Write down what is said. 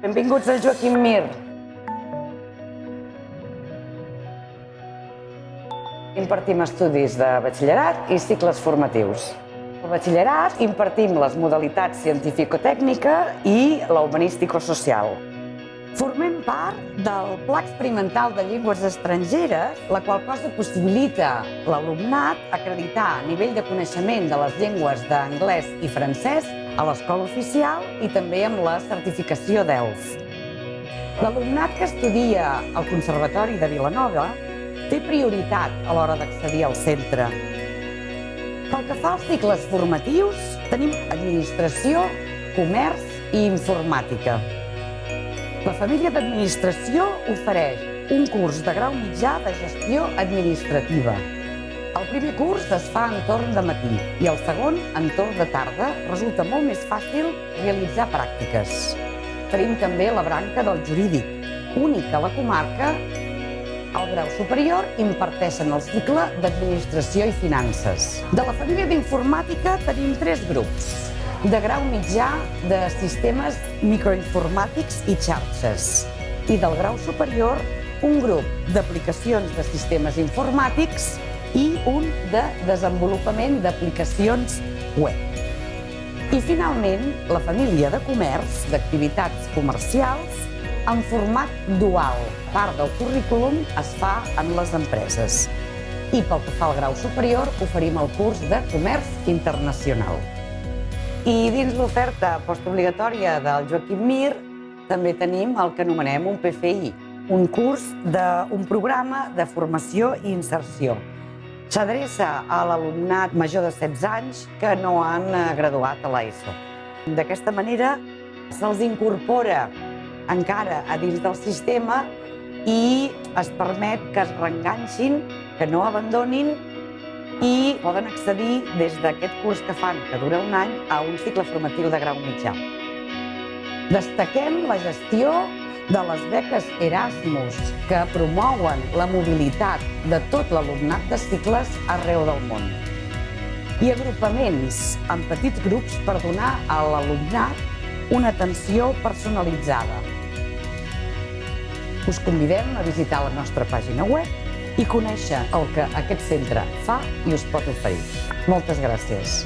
Benvinguts al Joaquim Mir. Impartim estudis de batxillerat i cicles formatius. Al batxillerat impartim les modalitats científico-tècnica i la humanístico-social. Formem part del Pla Experimental de Llengües Estrangeres, la qual cosa possibilita l'alumnat acreditar nivell de coneixement de les llengües d'anglès i francès a l'escola oficial i també amb la certificació d'ELF. L'alumnat que estudia al Conservatori de Vilanova té prioritat a l'hora d'accedir al centre. Pel que fa als cicles formatius, tenim administració, comerç i informàtica. La família d'administració ofereix un curs de grau mitjà de gestió administrativa. El primer curs es fa en torn de matí i el segon en torn de tarda. Resulta molt més fàcil realitzar pràctiques. Tenim també la branca del jurídic, únic a la comarca. Al grau superior imparteixen el cicle d'administració i finances. De la família d'informàtica tenim 3 grups. De grau mitjà de sistemes microinformàtics i xarxes. I del grau superior, un grup d'aplicacions de sistemes informàtics i un de desenvolupament d'aplicacions web. I finalment, la família de comerç, d'activitats comercials, en format dual. Part del currículum es fa en les empreses. I pel que fa al grau superior, oferim el curs de comerç internacional. I dins l'oferta postobligatòria del Joaquim Mir també tenim el que anomenem un PFI, un curs d'un programa de formació i inserció. S'adreça a l'alumnat major de 16 anys que no han graduat a l'ESO. D'aquesta manera se'ls incorpora encara a dins del sistema i es permet que es reenganxin, que no abandonin i poden accedir des d'aquest curs que fan, que dura un any, a un cicle formatiu de grau mitjà. Destaquem la gestió de les beques Erasmus, que promouen la mobilitat de tot l'alumnat de cicles arreu del món. I agrupaments en petits grups per donar a l'alumnat una atenció personalitzada. Us convidem a visitar la nostra pàgina web i conèixer el que aquest centre fa i us pot oferir. Moltes gràcies.